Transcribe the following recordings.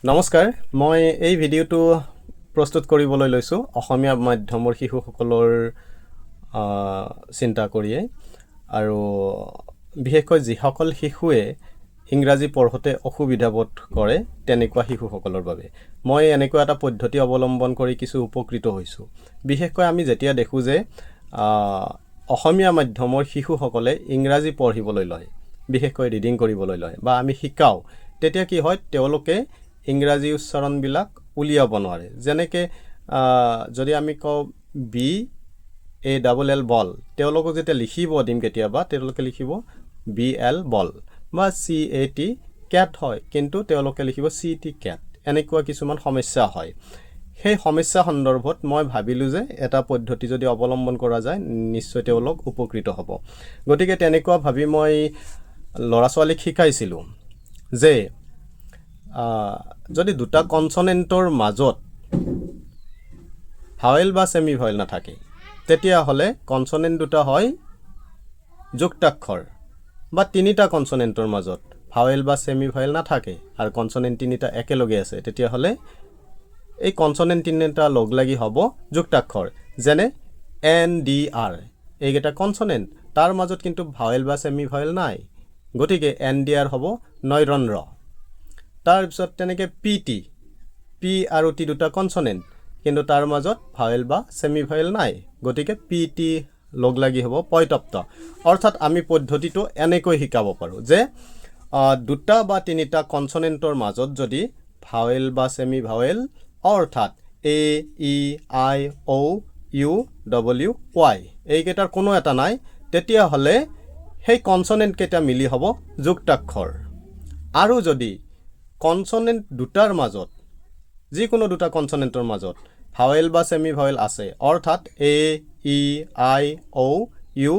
নমস্কাৰ মই এই ভিডিওটো প্ৰস্তুত কৰিবলৈ লৈছো অসমীয়া মাধ্যমৰ শিশুসকলৰ চিন্তা কৰিয়ে আৰু বিশেষকৈ যিসকল শিশুৱে ইংৰাজী পঢ়োতে অসুবিধা বোধ কৰে তেনেকুৱা শিশুসকলৰ বাবে মই এনেকুৱা এটা পদ্ধতি অৱলম্বন কৰি কিছু উপকৃত হৈছো বিশেষকৈ আমি যেতিয়া দেখো যে অসমীয়া মাধ্যমৰ শিশুসকলে ইংৰাজী পঢ়িবলৈ লয় বিশেষকৈ ৰিডিং কৰিবলৈ লয় বা আমি শিকাও তেতিয়া কি হয় তেওঁলোকে ইংৰাজী উচ্চাৰণবিলাক উলিয়াব নোৱাৰে যেনেকৈ যদি আমি কওঁ BALL বল তেওঁলোকক যেতিয়া লিখিব দিম কেতিয়াবা তেওঁলোকে লিখিব BL বল বা CAT ক্যাট হয় কিন্তু তেওঁলোকে লিখিব CT ক্যাট এনেকুৱা কিছুমান সমস্যা হয় সেই সমস্যা সন্দৰ্ভত মই ভাবিলো যে এটা পদ্ধতি যদি অৱলম্বন কৰা যায় নিশ্চয় তেওঁলোক উপকৃত হ'ব গতিকে তেনেকুৱা ভাবি মই ল'ৰা ছোৱালীক শিকাইছিলো যে যদি দুটা কনসনেন্টৰ মাজত ভাৱেল বা সেমি ভাৱেল নাথাকে তেতিয়া হলে কনসনেন্ট দুটা হয় যুক্তাক্ষৰ বা তিনিটা কনসনেন্টৰ মাজত ভাৱেল বা সেমি ভাৱেল নাথাকে আৰু কনসনেন্ট তিনিটা একেলগে আছে তেতিয়া হলে এই কনসনেন্ট তিনিটা লগ লাগি হ'ব যুক্তাক্ষৰ যেনে NDR এইকেইটা কনসনেন্ট তাৰ মাজত কিন্তু ভাৱেল বা সেমি ভাৱেল নাই গতিকে NDR হ'ব নয়ৰন ৰ তাৰ পিছত তেনেকৈ PT P আৰু T দুটা কনসনেন্ট কিন্তু তাৰ মাজত ভাৱেল বা সেমি ভাৱেল নাই গতিকে PT লগ লাগি হ'ব পয়তপ্ত অৰ্থাৎ আমি পদ্ধতিটো এনেকৈ শিকাব পাৰো যে দুটা বা তিনিটা কনসনেন্টৰ মাজত যদি ভাৱেল বা সেমি ভাৱেল অৰ্থাৎ A E I O U W Y এইকেইটাৰ কোনো এটা নাই তেতিয়া হলে সেই কনসনেন্ট কেইটা মিলি হ'ব যুক্তাক্ষৰ আৰু যদি কনসনেন্ট দুটাৰ মাজত যিকোনো দুটা কনসনেন্টৰ মাজত ভাৱেল বা সেমি ভাৱেল আছে অৰ্থাৎ A E I O U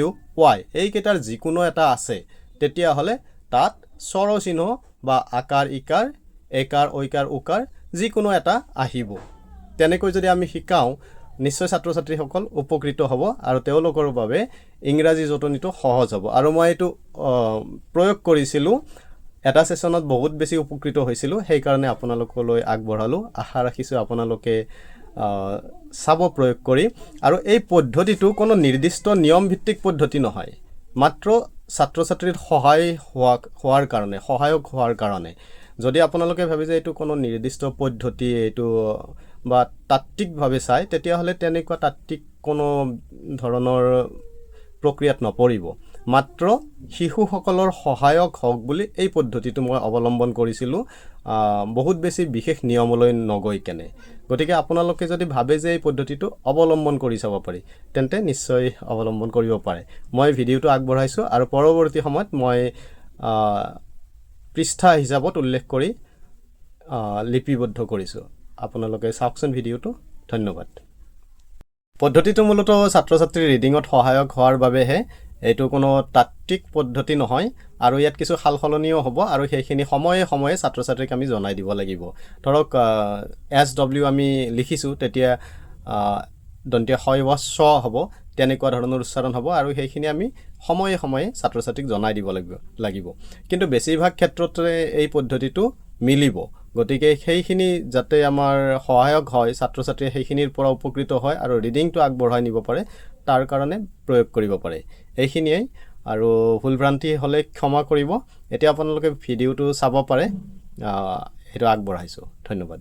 W Y এইকেইটাৰ যিকোনো এটা আছে তেতিয়া হলে তাত স্বৰচিহ্ন বা আকাৰ ইকাৰ একাৰ ঐকাৰ উকাৰ যিকোনো এটা আহিব তেনেকৈ যদি আমি শিকাও নিশ্চয় ছাত্ৰ ছাত্ৰীসকল উপকৃত হ'ব আৰু তেওঁলোকৰ বাবে ইংৰাজী জটনিটো সহজ হ'ব আৰু মই এটো প্ৰয়োগ কৰিছিলো এটা সেশনত বহুত বেছি উপকৃত হৈছিল সেই কাৰণে আপোনালোকলৈ আগবঢ়ালো আশা ৰাখিছো আপোনালোকে সাব প্ৰয়োগ কৰি আৰু এই পদ্ধতিটো কোনো নিৰ্দিষ্ট নিয়ম ভিত্তিক পদ্ধতি নহয় মাত্ৰ ছাত্ৰ ছাত্ৰীৰ সহায়ক হোৱাৰ কাৰণে যদি আপোনালোকে ভাবে যে এটো কোনো নিৰ্দিষ্ট পদ্ধতি এটো বা তাত্ত্বিকভাৱে চাই তেতিয়া হলে তেনেকুৱা তাত্ত্বিক কোনো ধৰণৰ প্ৰক্ৰিয়াত নপৰিব মাত্ৰ শিশুসকলৰ সহায়ক হওক বুলি এই পদ্ধতিটো মই অৱলম্বন কৰিছিলো বহুত বেছি বিশেষ নিয়মলৈ নগৈ কেনে গতিকে আপোনালোকে যদি ভাবে যে এই পদ্ধতিটো অৱলম্বন কৰি চাব পাৰি তেন্তে নিশ্চয় অৱলম্বন কৰিব পাৰে মই ভিডিওটো আগবঢ়াইছো আৰু পৰৱৰ্তী সময়ত মই পৃষ্ঠা হিচাপত উল্লেখ কৰি লিপিবদ্ধ কৰিছো আপোনালোকে চাওকচোন ভিডিওটো ধন্যবাদ পদ্ধতিটো মূলত ছাত্ৰ ছাত্ৰী ৰিডিংত সহায়ক হোৱাৰ বাবেহে এটো কোনো তাত্ত্বিক পদ্ধতি নহয় আৰু ইয়াত কিছু খালখলনিও হ'ব আৰু সেইখিনি সময়ে সময়ে ছাত্ৰ ছাত্ৰীক আমি জনাই দিব লাগিব ধৰক SW আমি লিখিছো তেতিয়া দন্তীয় হয় ৱা ছ হ'ব তেনেকুৱা ধৰণৰ উচ্চাৰণ হ'ব আৰু সেইখিনি আমি সময়ে সময়ে ছাত্ৰ ছাত্ৰীক জনাই দিব লাগিব কিন্তু বেছিভাগ ক্ষেত্ৰতে এই পদ্ধতিটো মিলিব গতিকে সেইখিনি যাতে আমাৰ সহায়ক হয় ছাত্ৰ ছাত্ৰীয়ে সেইখিনিৰ পৰা উপকৃত হয় আৰু ৰিডিংটো আগবঢ়াই নিব পাৰে তাৰ কাৰণে প্ৰয়োগ কৰিব পাৰে এইখিনিয়ে আৰু ভুলভ্ৰান্তি হলে ক্ষমা কৰিব এতিয়া আপোনালোকে ভিডিওটো চাব পাৰে এটো আগবঢ়াইছো ধন্যবাদ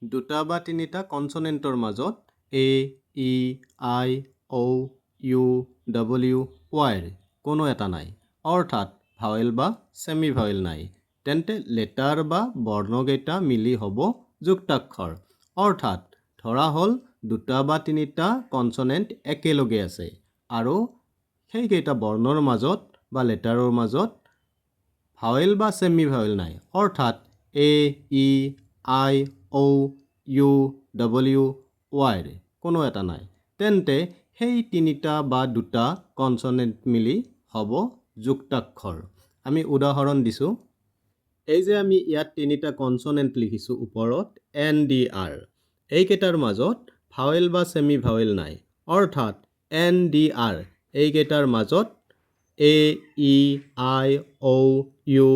দুটা বা তিনিটা কনসনেন্টৰ মাজত A E I O U W Y কোনো এটা নাই অৰ্থাৎ ভাৱেল বা সেমি ভাৱেল নাই তেন্তে লেটাৰ বা বৰ্ণকেইটা মিলি হ'ব যুক্তাক্ষৰ অৰ্থাৎ ধৰা হল দুটা বা তিনিটা কনসনেন্ট একেলগে আছে আৰু সেই কেইটা বৰ্ণৰ মাজত বা লেটাৰৰ মাজত ভাৱেল বা সেমি ভাৱেল নাই অৰ্থাৎ A E I O U W Y কোনো এটা নাই তেন্তে সেই তিনিটা বা দুটা কনসনেন্ট মিলি হ'ব যুক্তাক্ষৰ আমি উদাহৰণ দিছো এই যে আমি ইয়াত তিনিটা কনসনেন্ট লিখিছো ওপৰত NDR এই কেইটাৰ মাজত ভাৱেল বা সেমি ভাৱেল নাই অৰ্থাৎ NDR এই কেইটাৰ মাজত A E I O U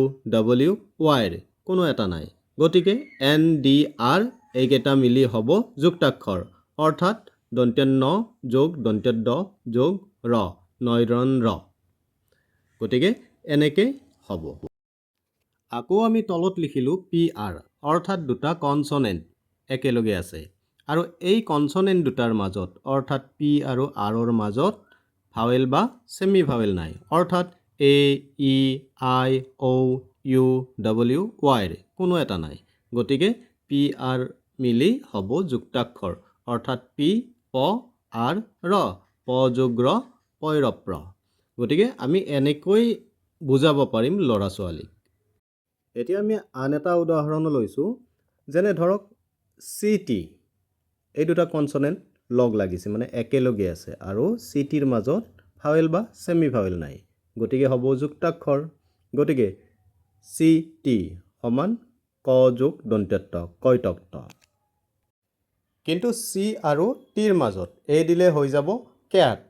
W Y কোনো এটা নাই গতিকে এন ডি আৰ এইকেইটা মিলি হ'ব যুক্তাক্ষৰ অৰ্থাৎ দন্ত্য ন যোগ দন্ত্য দ যোগ ৰ নয়ৰণ ৰ গতিকে এনেকৈ হ'ব আকৌ আমি তলত লিখিলোঁ পি আৰ অৰ্থাৎ দুটা কনছনেণ্ট একেলগে আছে আৰু এই কনছনেণ্ট দুটাৰ মাজত অৰ্থাৎ পি আৰু আৰৰ মাজত ভাৱেল বা ছেমি ভাৱেল নাই অৰ্থাৎ A E I O' U W ৱাইৰ কোনো এটা নাই গতিকে পি আৰ মিলি হ'ব যুক্তাক্ষৰ অৰ্থাৎ পি প আৰ ৰ প যোগ ৰ পইৰপ ৰ গতিকে আমি এনেকৈ বুজাব পাৰিম ল'ৰা ছোৱালীক এতিয়া আমি আন এটা উদাহৰণ লৈছোঁ যেনে ধৰক চি টি এই দুটা কনছনেণ্ট লগ লাগিছে মানে একেলগে আছে আৰু চি টিৰ মাজত ভাৱেল বা ছেমি ভাৱেল নাই গতিকে হ'ব যুক্তাক্ষৰ গতিকে চি টি সমান ক যোগ দন্ত্য কৈতক্ত কিন্তু চি আৰু টিৰ মাজত এই দিলে হৈ যাব কেট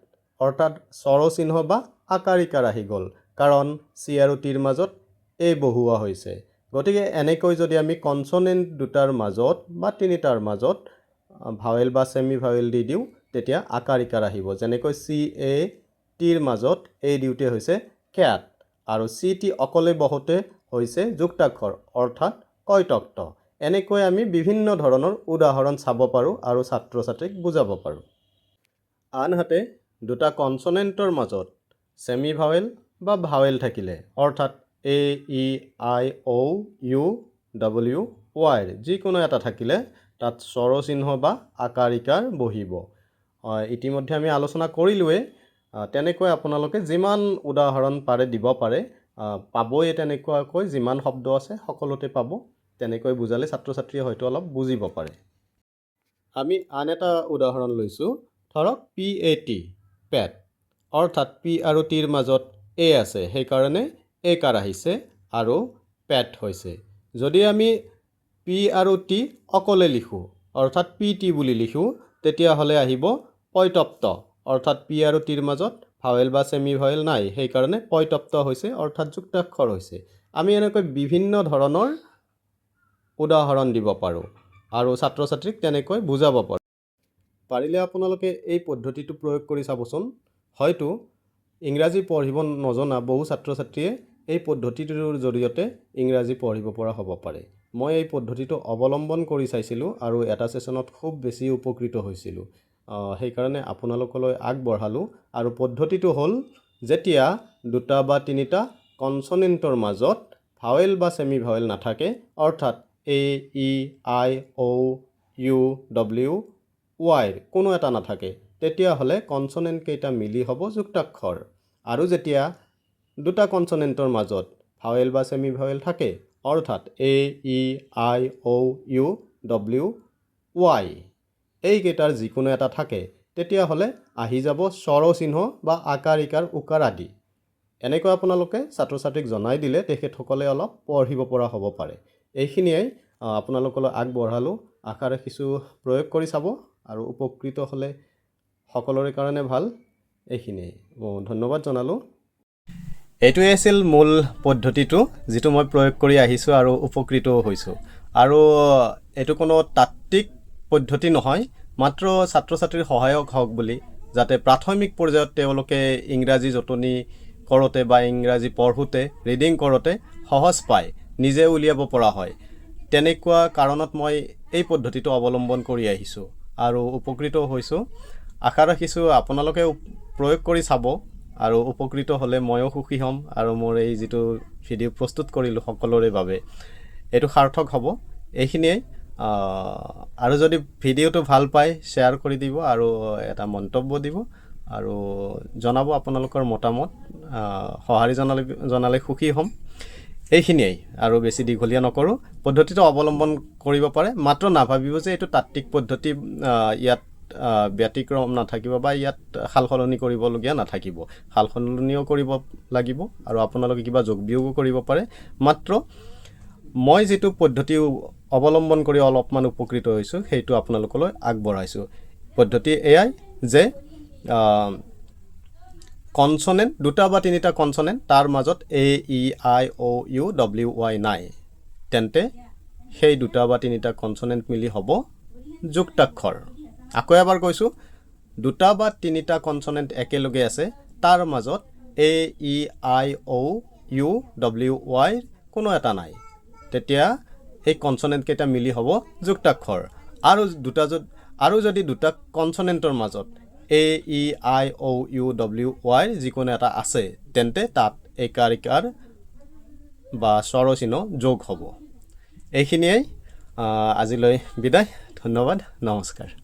অৰ্থাৎ স্বৰচিহ্ন বা আকাৰিকাৰ আহি গ'ল কাৰণ চি আৰু টিৰ মাজত এই বহুৱা হৈছে গতিকে এনেকৈ যদি আমি কনছনেণ্ট দুটাৰ মাজত বা তিনিটাৰ মাজত ভাৱেল বা ছেমি ভাৱেল দি দিওঁ তেতিয়া আকাৰিকাৰ আহিব যেনেকৈ চি এ টিৰ মাজত এই দিওঁতে হৈছে কেট আৰু চি টি অকলে বহোতে হৈছে যুক্তাক্ষৰ অৰ্থাৎ কৈতক্ত এনেকৈ আমি বিভিন্ন ধৰণৰ উদাহৰণ চাব পাৰোঁ আৰু ছাত্ৰ ছাত্ৰীক বুজাব পাৰোঁ আনহাতে দুটা কনছনেণ্টৰ মাজত ছেমি ভাৱেল বা ভাৱেল থাকিলে অৰ্থাৎ A E I O' U W ৱাইৰ যিকোনো এটা থাকিলে তাত স্বৰচিহ্ন বা আকাৰিকাৰ বহিব ইতিমধ্যে আমি আলোচনা কৰিলোঁৱেই তেনেকৈ আপোনালোকে যিমান উদাহৰণ পাৰে দিব পাৰে পাবই তেনেকুৱাকৈ যিমান শব্দ আছে সকলোতে পাব তেনেকৈ বুজালে ছাত্ৰ ছাত্ৰীয়ে হয়তো অলপ বুজিব পাৰে আমি আন এটা উদাহৰণ লৈছোঁ ধৰক পি এ টি পেট অৰ্থাৎ পি আৰু টিৰ মাজত এ আছে সেইকাৰণে এ কাৰ আহিছে আৰু পেট হৈছে যদি আমি পি আৰু টি অকলে লিখোঁ অৰ্থাৎ পি টি বুলি লিখোঁ তেতিয়াহ'লে আহিব পৈতপ্ত অৰ্থাৎ পি আৰু টিৰ মাজত ভাৱেল বা ছেমি ভাৱেল নাই সেইকাৰণে পৈতপ্ত হৈছে অৰ্থাৎ যুক্তাক্ষৰ হৈছে আমি এনেকৈ বিভিন্ন ধৰণৰ উদাহৰণ দিব পাৰোঁ আৰু ছাত্ৰ ছাত্ৰীক তেনেকৈ বুজাব পাৰোঁ পাৰিলে আপোনালোকে এই পদ্ধতিটো প্ৰয়োগ কৰি চাবচোন হয়তো ইংৰাজী পঢ়িব নজনা বহু ছাত্ৰ ছাত্ৰীয়ে এই পদ্ধতিটোৰ জৰিয়তে ইংৰাজী পঢ়িব পৰা হ'ব পাৰে মই এই পদ্ধতিটো অৱলম্বন কৰি চাইছিলোঁ আৰু এটা ছেশ্যনত খুব বেছি উপকৃত হৈছিলোঁ সেইকাৰণে আপোনালোকলৈ আগবঢ়ালোঁ আৰু পদ্ধতিটো হ'ল যেতিয়া দুটা বা তিনিটা কনছনেণ্টৰ মাজত ভাৱেল বা ছেমি ভাৱেল নাথাকে অৰ্থাৎ A E I O' U W ৱাইৰ কোনো এটা নাথাকে তেতিয়াহ'লে কনছনেণ্ট কেইটা মিলি হ'ব যুক্তাক্ষৰ আৰু যেতিয়া দুটা কনছনেণ্টৰ মাজত ভাৱেল বা ছেমি ভাৱেল থাকে অৰ্থাৎ A E I O' U W Y এইকেইটাৰ যিকোনো এটা থাকে তেতিয়াহ'লে আহি যাব স্বৰচিহ্ন বা আকাৰিকাৰ উকাৰ আদি এনেকৈ আপোনালোকে ছাত্ৰ ছাত্ৰীক জনাই দিলে তেখেতসকলে অলপ পঢ়িব পৰা হ'ব পাৰে এইখিনিয়েই আপোনালোকলৈ আগবঢ়ালোঁ আশা ৰাখিছোঁ প্ৰয়োগ কৰি চাব আৰু উপকৃত হ'লে সকলোৰে কাৰণে ভাল এইখিনিয়ে ধন্যবাদ জনালোঁ এইটোৱে আছিল মূল পদ্ধতিটো যিটো মই প্ৰয়োগ কৰি আহিছোঁ আৰু উপকৃতও হৈছোঁ আৰু এইটো কোনো তাত্ত্বিক পদ্ধতি নহয় মাত্ৰ ছাত্ৰ ছাত্ৰীৰ সহায়ক হওক বুলি যাতে প্ৰাথমিক পৰ্যায়ত তেওঁলোকে ইংৰাজী জটনি কৰোঁতে বা ইংৰাজী পঢ়োঁতে ৰিডিং কৰোঁতে সহজ পায় নিজে উলিয়াব পৰা হয় তেনেকুৱা কাৰণত মই এই পদ্ধতিটো অৱলম্বন কৰি আহিছোঁ আৰু উপকৃত হৈছোঁ আশা ৰাখিছোঁ আপোনালোকে প্ৰয়োগ কৰি চাব আৰু উপকৃত হ'লে ময়ো সুখী হ'ম আৰু মোৰ এই যিটো ভিডিঅ' প্ৰস্তুত কৰিলোঁ সকলোৰে বাবে এইটো সাৰ্থক হ'ব এইখিনিয়েই আৰু যদি ভিডিঅ'টো ভাল পায় শ্বেয়াৰ কৰি দিব আৰু এটা মন্তব্য দিব আৰু জনাব আপোনালোকৰ মতামত সঁহাৰি জনালে সুখী হ'ম এইখিনিয়েই আৰু বেছি দীঘলীয়া নকৰোঁ পদ্ধতিটো অৱলম্বন কৰিব পাৰে মাত্ৰ নাভাবিব যে এইটো তাত্ত্বিক পদ্ধতি ইয়াত ব্যতিক্ৰম নাথাকিব বা ইয়াত সাল সলনি কৰিবলগীয়া নাথাকিব সাল সলনিও কৰিব লাগিব আৰু আপোনালোকে কিবা যোগ বিয়োগো কৰিব পাৰে মাত্ৰ মই যিটো পদ্ধতি অৱলম্বন কৰি অলপমান উপকৃত হৈছোঁ সেইটো আপোনালোকলৈ আগবঢ়াইছোঁ পদ্ধতি এয়াই যে কনছনেণ্ট দুটা বা তিনিটা কনছনেণ্ট তাৰ মাজত A E I O' U W Y নাই তেন্তে সেই দুটা বা তিনিটা কনসনেন্ট মিলি হ'ব যুক্তাক্ষৰ আকৌ এবাৰ কৈছোঁ দুটা বা তিনিটা কনসনেন্ট একেলগে আছে তাৰ মাজত A E I O U W Y কোনো এটা নাই তেতিয়া এই কনসনেন্ট কেইটা মিলি হ'ব যুক্তাক্ষৰ আৰু যদি দুটা কনসনেন্টৰ মাজত A E I O U W Y যিকোনো এটা আছে তেন্তে তাত একাৰ ইকাৰ বা স্বৰচিহ্ন যোগ হ'ব এইখিনিয়েই আজিলৈ বিদায় ধন্যবাদ নমস্কাৰ